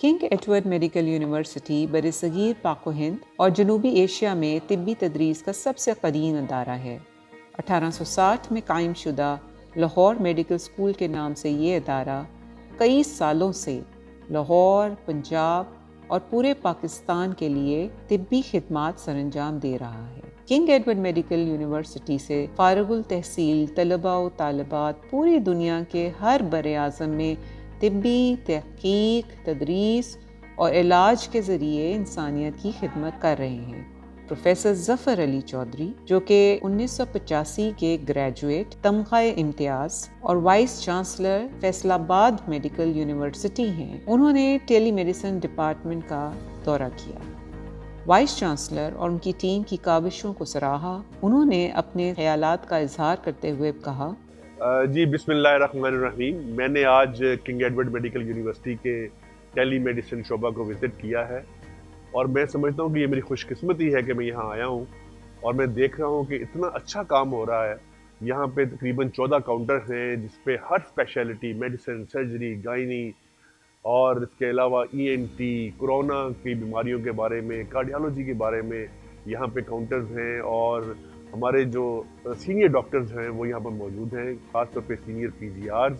King Edward Medical university برصغیر پاک و ہند اور جنوبی ایشیا میں طبی تدریس کا سب سے قدیم ادارہ ہے۔ 1860 میں قائم شدہ لاہور میڈیکل اسکول کے نام سے یہ ادارہ کئی سالوں سے لاہور، پنجاب اور پورے پاکستان کے لیے طبی خدمات سر انجام دے رہا ہے۔ کنگ ایڈورڈ میڈیکل یونیورسٹی سے فارغ التحصیل طلباء و طالبات پوری دنیا کے ہر بر اعظم میں طبی تحقیق، تدریس اور علاج کے ذریعے انسانیت کی خدمت کر رہے ہیں۔ پروفیسر ظفر علی چودھری، جو کہ 1985 کے گریجویٹ تمغہ امتیاز اور وائس چانسلر فیصل آباد میڈیکل یونیورسٹی ہیں، انہوں نے ٹیلی میڈیسن ڈپارٹمنٹ کا دورہ کیا۔ وائس چانسلر اور ان کی ٹیم کی کاوشوں کو سراہا۔ انہوں نے اپنے خیالات کا اظہار کرتے ہوئے کہا، جی بسم اللہ الرحمن الرحیم۔ میں نے آج کنگ ایڈورڈ میڈیکل یونیورسٹی کے ٹیلی میڈیسن شعبہ کو وزٹ کیا ہے، اور میں سمجھتا ہوں کہ یہ میری خوش قسمتی ہے کہ میں یہاں آیا ہوں اور میں دیکھ رہا ہوں کہ اتنا اچھا کام ہو رہا ہے۔ یہاں پہ تقریباً 14 کاؤنٹر ہیں جس پہ ہر اسپیشلٹی، میڈیسن، سرجری، گائنی اور اس کے علاوہ ENT، کورونا کی بیماریوں کے بارے میں، کارڈیالوجی کے بارے میں یہاں پہ کاؤنٹرز ہیں، اور ہمارے جو سینئر ڈاکٹرز ہیں وہ یہاں پر موجود ہیں، خاص طور پہ سینئر PGRs،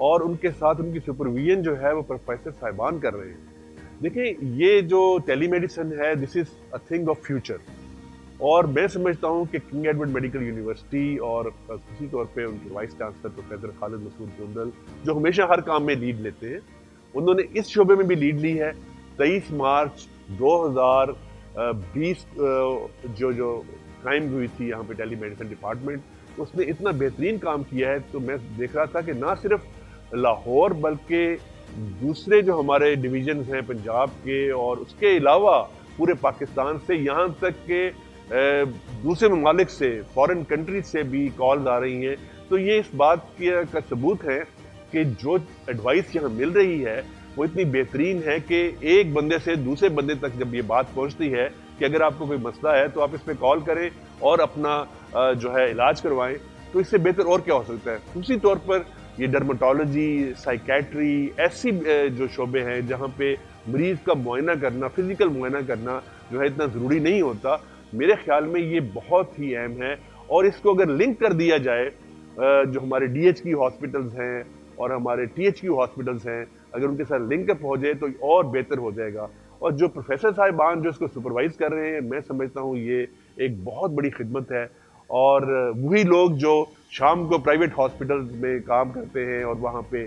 اور ان کے ساتھ ان کی سپرویژن جو ہے وہ پروفیسر صاحبان کر رہے ہیں۔ دیکھیں، یہ جو ٹیلی میڈیسن ہے دس از اے تھنگ آف فیوچر، اور میں سمجھتا ہوں کہ کنگ ایڈورڈ میڈیکل یونیورسٹی اور خصوصی طور پہ ان کے وائس چانسلر پروفیسر خالد مسعود گوندل، جو ہمیشہ ہر کام میں لیڈ لیتے ہیں، انہوں نے اس شعبے میں بھی لیڈ لی ہے۔ 23 مارچ 2020 جو قائم ہوئی تھی یہاں پہ ٹیلی میڈیسن ڈپارٹمنٹ، اس نے اتنا بہترین کام کیا ہے۔ تو میں دیکھ رہا تھا کہ نہ صرف لاہور بلکہ دوسرے جو ہمارے ڈویژنز ہیں پنجاب کے اور اس کے علاوہ پورے پاکستان سے، یہاں تک کہ دوسرے ممالک سے، فورن کنٹریز سے بھی کالز آ رہی ہیں۔ تو یہ اس بات کا ثبوت ہے کہ جو ایڈوائس یہاں مل رہی ہے وہ اتنی بہترین ہے کہ ایک بندے سے دوسرے بندے تک جب یہ بات پہنچتی ہے کہ اگر آپ کو کوئی مسئلہ ہے تو آپ اس پہ کال کریں اور اپنا جو ہے علاج کروائیں، تو اس سے بہتر اور کیا ہو سکتا ہے۔ خصوصی طور پر یہ ڈرمٹالوجی، سائیکیٹری، ایسی جو شعبے ہیں جہاں پہ مریض کا معائنہ کرنا، فزیکل معائنہ کرنا جو ہے اتنا ضروری نہیں ہوتا، میرے خیال میں یہ بہت ہی اہم ہے۔ اور اس کو اگر لنک کر دیا جائے جو ہمارے DHQ ہاسپٹلز ہیں اور ہمارے THQ ہاسپٹلز ہیں، اگر ان کے ساتھ لنک اپ ہو جائے تو اور بہتر ہو جائے گا۔ اور جو پروفیسر صاحبان جو اس کو سپروائز کر رہے ہیں، میں سمجھتا ہوں یہ ایک بہت بڑی خدمت ہے، اور وہی لوگ جو شام کو پرائیویٹ ہاسپٹلز میں کام کرتے ہیں اور وہاں پہ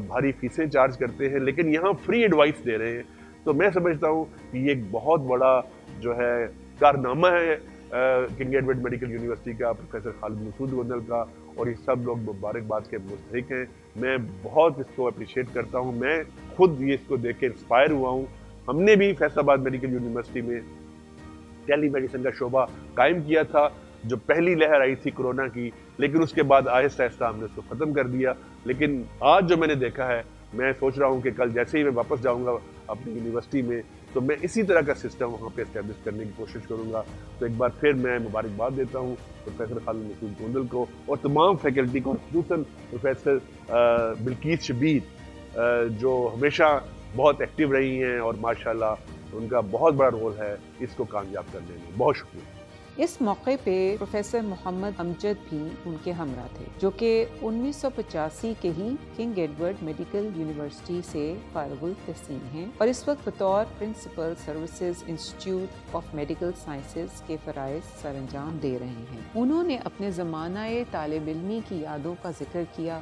بھاری فیسیں چارج کرتے ہیں لیکن یہاں فری ایڈوائس دے رہے ہیں، تو میں سمجھتا ہوں کہ یہ ایک بہت بڑا جو ہے کارنامہ ہے کنگ ایڈورڈ میڈیکل یونیورسٹی کا، پروفیسر خالد مسعود گوندل کا، اور یہ سب لوگ مبارکباد کے مستحق ہیں۔ میں بہت اس کو اپریشیٹ کرتا ہوں، میں خود یہ اس کو دیکھ کے انسپائر ہوا ہوں۔ ہم نے بھی فیصل آباد میڈیکل یونیورسٹی میں ٹیلی میڈیسن کا شعبہ قائم کیا تھا جو پہلی لہر آئی تھی کورونا کی، لیکن اس کے بعد آہستہ آہستہ ہم نے اس کو ختم کر دیا۔ لیکن آج جو میں نے دیکھا ہے، میں سوچ رہا ہوں کہ کل جیسے ہی میں واپس جاؤں گا اپنی یونیورسٹی میں تو میں اسی طرح کا سسٹم وہاں پہ اسٹیبلش کرنے کی کوشش کروں گا۔ تو ایک بار پھر میں مبارکباد دیتا ہوں پروفیسر خالد مسعود گوندل کو اور تمام فیکلٹی کو، خصوصاً پروفیسر بلقیس شبیر جو ہمیشہ بہت ایکٹیو رہی ہیں، اور ماشاءاللہ ان کا بہت بڑا رول ہے اس کو کامیاب کرنے میں۔ بہت شکریہ۔ اس موقع پہ پروفیسر محمد امجد بھی ان کے ہمراہ تھے، جو کہ 1985 کے ہی کنگ ایڈورڈ میڈیکل یونیورسٹی سے فارغ التحصیل ہیں اور اس وقت بطور principal Services Institute of Medical Sciences کے فرائض سر انجام دے رہے ہیں۔ انہوں نے اپنے زمانہ طالب علمی کی یادوں کا ذکر کیا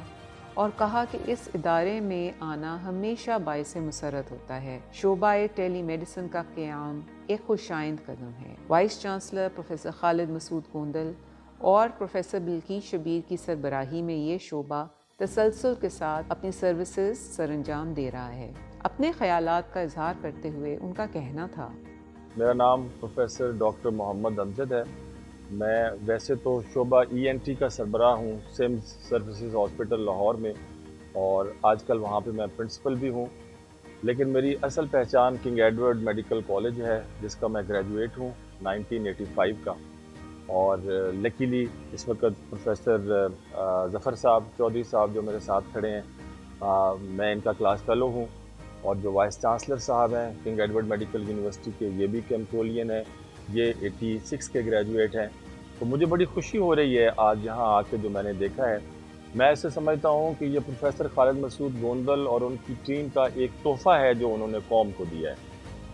اور کہا کہ اس ادارے میں آنا ہمیشہ باعث مسرت ہوتا ہے۔ شعبہ ٹیلی میڈیسن کا قیام ایک خوشائند قدم ہے۔ وائس چانسلر پروفیسر خالد مسعود گوندل اور پروفیسر بلقیس شبیر کی سربراہی میں یہ شعبہ تسلسل کے ساتھ اپنی سروسز سر انجام دے رہا ہے۔ اپنے خیالات کا اظہار کرتے ہوئے ان کا کہنا تھا، میرا نام پروفیسر ڈاکٹر محمد امجد ہے۔ میں ویسے تو شعبہ ENT کا سربراہ ہوں سمز سروسز ہاسپٹل لاہور میں، اور آج کل وہاں پہ میں پرنسپل بھی ہوں، لیکن میری اصل پہچان کنگ ایڈورڈ میڈیکل کالج ہے جس کا میں گریجویٹ ہوں 1985 کا، اور لکیلی اس وقت پروفیسر ظفر صاحب چودھری صاحب جو میرے ساتھ کھڑے ہیں، میں ان کا کلاس فیلو ہوں، اور جو وائس چانسلر صاحب ہیں کنگ ایڈورڈ میڈیکل یونیورسٹی کے، یہ بھی کیمپولین ہیں، یہ 86 کے گریجویٹ ہیں. تو مجھے بڑی خوشی ہو رہی ہے آج یہاں آ کے جو میں نے دیکھا ہے. میں اسے سمجھتا ہوں کہ یہ پروفیسر خالد مسعود گوندل اور ان کی ٹیم کا ایک تحفہ ہے جو انہوں نے قوم کو دیا ہے،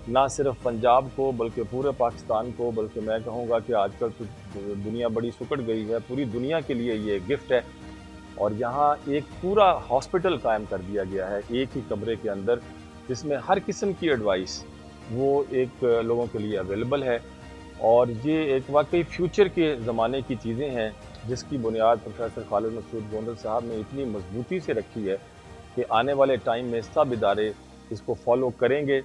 نہ صرف پنجاب کو بلکہ پورے پاکستان کو، بلکہ میں کہوں گا کہ آج کل تو دنیا بڑی سکڑ گئی ہے، پوری دنیا کے لیے یہ گفٹ ہے. اور یہاں ایک پورا ہاسپٹل قائم کر دیا گیا ہے ایک ہی کمرے کے اندر، جس میں ہر قسم کی ایڈوائس وہ ایک لوگوں کے لیے اویلیبل ہے. اور یہ ایک واقعی فیوچر کے زمانے کی چیزیں ہیں جس کی بنیاد پروفیسر خالد مسعود گوندل صاحب نے اتنی مضبوطی سے رکھی ہے کہ آنے والے ٹائم میں سب ادارے اس کو فالو کریں گے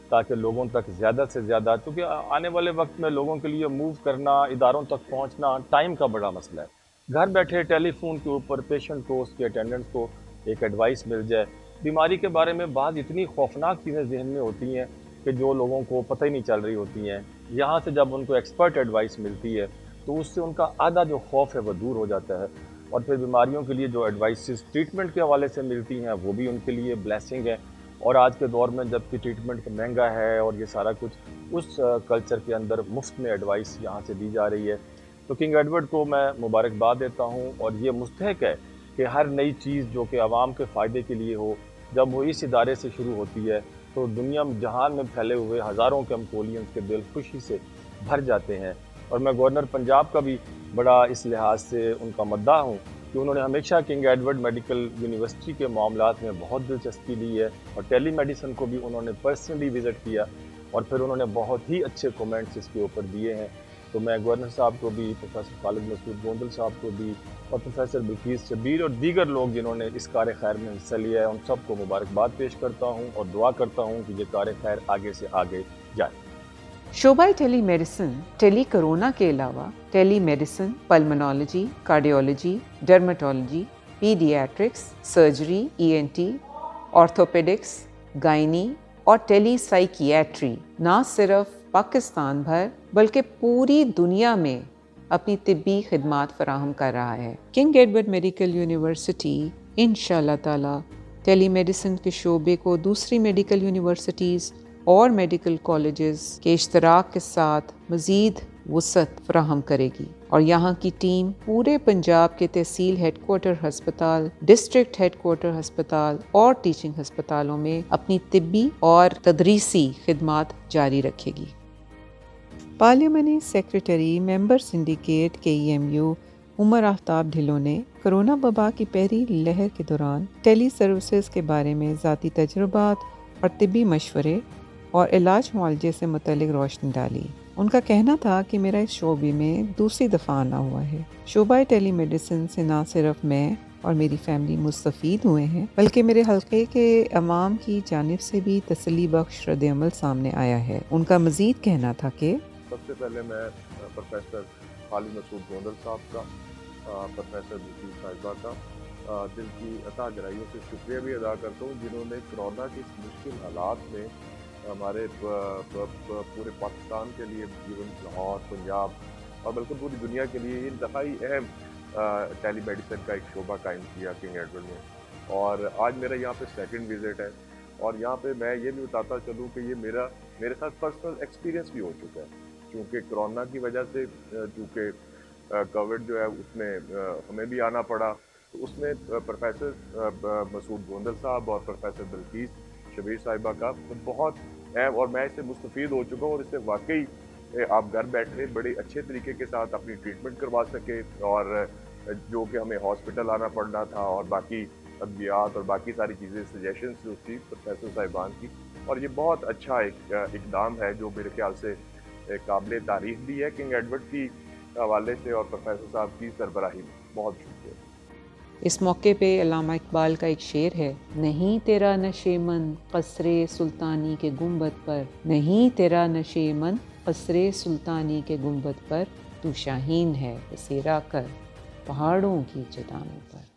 تاکہ لوگوں تک زیادہ سے زیادہ، کیونکہ آنے والے وقت میں لوگوں کے لیے موو کرنا، اداروں تک پہنچنا ٹائم کا بڑا مسئلہ ہے. گھر بیٹھے ٹیلی فون کے اوپر پیشنٹ کو، اس کے اٹینڈنٹ کو ایک ایڈوائس مل جائے. بیماری کے بارے میں بعض اتنی خوفناک چیزیں ذہن میں ہوتی ہیں کہ جو لوگوں کو پتہ ہی نہیں چل رہی ہوتی ہیں. یہاں سے جب ان کو ایکسپرٹ ایڈوائس ملتی ہے تو اس سے ان کا آدھا جو خوف ہے وہ دور ہو جاتا ہے. اور پھر بیماریوں کے لیے جو ایڈوائسز ٹریٹمنٹ کے حوالے سے ملتی ہیں وہ بھی ان کے لیے بلیسنگ ہے. اور آج کے دور میں جب کہ ٹریٹمنٹ مہنگا ہے اور یہ سارا کچھ، اس کلچر کے اندر مفت میں ایڈوائس یہاں سے دی جا رہی ہے. تو کنگ ایڈورڈ کو میں مبارکباد دیتا ہوں، اور یہ مستحق ہے کہ ہر نئی چیز جو کہ عوام کے فائدے کے لیے ہو، جب وہ اس ادارے سے شروع ہوتی ہے تو دنیا جہان میں پھیلے ہوئے ہزاروں کیمپولینز کے دل خوشی سے بھر جاتے ہیں. اور میں گورنر پنجاب کا بھی بڑا اس لحاظ سے ان کا مداح ہوں کہ انہوں نے ہمیشہ کنگ ایڈورڈ میڈیکل یونیورسٹی کے معاملات میں بہت دلچسپی لی ہے، اور ٹیلی میڈیسن کو بھی انہوں نے پرسنلی وزٹ کیا، اور پھر انہوں نے بہت ہی اچھے کومنٹس اس کے اوپر دیے ہیں. تو میں گورنر صاحب کو بھی، پروفیسر خالد مسعود گوندل صاحب کو بھی، اور پروفیسر بلقیس شبیر اور دیگر لوگ جنہوں نے اس کار خیر میں حصہ لیا ہے، ان سب کو مبارکباد پیش کرتا ہوں اور دعا کرتا ہوں کہ یہ کار خیر آگے سے آگے جائے. شعبہ ٹیلی میڈیسن ٹیلی کرونا کے علاوہ telemedicine, pulmonology, cardiology, dermatology, paediatrics, surgery, ENT، orthopaedics, gynae اور ٹیلی سائیکیاٹری نہ صرف پاکستان بھر بلکہ پوری دنیا میں اپنی طبی خدمات فراہم کر رہا ہے. کنگ ایڈورڈ میڈیکل یونیورسٹی انشاءاللہ تعالی ٹیلی میڈیسن کے شعبے کو دوسری میڈیکل یونیورسٹیز اور میڈیکل کالجز کے اشتراک کے ساتھ مزید وسعت فراہم کرے گی، اور یہاں کی ٹیم پورے پنجاب کے تحصیل ہیڈ کوارٹر ہسپتال، ڈسٹرکٹ ہیڈ کوارٹر ہسپتال اور ٹیچنگ ہسپتالوں میں اپنی طبی اور تدریسی خدمات جاری رکھے گی. پارلیمانی سیکریٹری ممبر سنڈیکیٹ KEMU عمر آفتاب ڈھلو نے کرونا وبا کی پہلی لہر کے دوران ٹیلی سروسز کے بارے میں ذاتی تجربات اور طبی مشورے اور علاج معالجے سے متعلق روشنی ڈالی. ان کا کہنا تھا کہ میرا اس شعبے میں دوسری دفعہ آنا ہوا ہے. شعبہ ٹیلی میڈیسن سے نہ صرف میں اور میری فیملی مستفید ہوئے ہیں بلکہ میرے حلقے کے عوام کی جانب سے بھی تسلی بخش رد عمل سامنے آیا ہے. ان کا مزید کہنا تھا کہ سب سے پہلے میں پروفیسر خالد مسعود گوندل صاحب کا، پروفیسر بلقیس صاحبہ کا دل کی عطا گرائیوں سے شکریہ بھی ادا کرتا ہوں، جنہوں نے کرونا کی اس مشکل حالات میں ہمارے پورے پاکستان کے لیے، ایون لاہور، پنجاب اور بلکہ پوری دنیا کے لیے انتہائی اہم ٹیلی میڈیسن کا ایک شعبہ قائم کیا کنگ ایڈورڈ میں. اور آج میرا یہاں پہ سیکنڈ وزٹ ہے، اور یہاں پہ میں یہ بھی بتاتا چلوں کہ یہ میرے ساتھ پرسنل ایکسپیرینس بھی ہو چکا ہے، کیونکہ کرونا کی وجہ سے چونکہ کووڈ جو ہے اس میں ہمیں بھی آنا پڑا، تو اس میں پروفیسر مسعود گوندل صاحب اور پروفیسر بلقیس شبیر صاحبہ کا بہت اہم، اور میں اس سے مستفید ہو چکا ہوں، اور اس سے واقعی آپ گھر بیٹھے بڑے اچھے طریقے کے ساتھ اپنی ٹریٹمنٹ کروا سکے، اور جو کہ ہمیں ہاسپٹل آنا پڑنا تھا اور باقی ادویات اور باقی ساری چیزیں سجیشنس جو تھی پروفیسر صاحبان کی. اور یہ بہت اچھا ایک اقدام ہے جو میرے خیال سے قابل تعریف بھی ہے کنگ ایڈورڈ کی حوالے سے، اور پروفیسر صاحب کی سربراہی میں بہت شکریہ. اس موقع پہ علامہ اقبال کا ایک شعر ہے، نہیں تیرا نشیمن قصر سلطانی کے گنبد پر، نہیں تیرا نشیمن قصر سلطانی کے گنبد پر، تو شاہین ہے بسیرا کر پہاڑوں کی چٹانوں پر.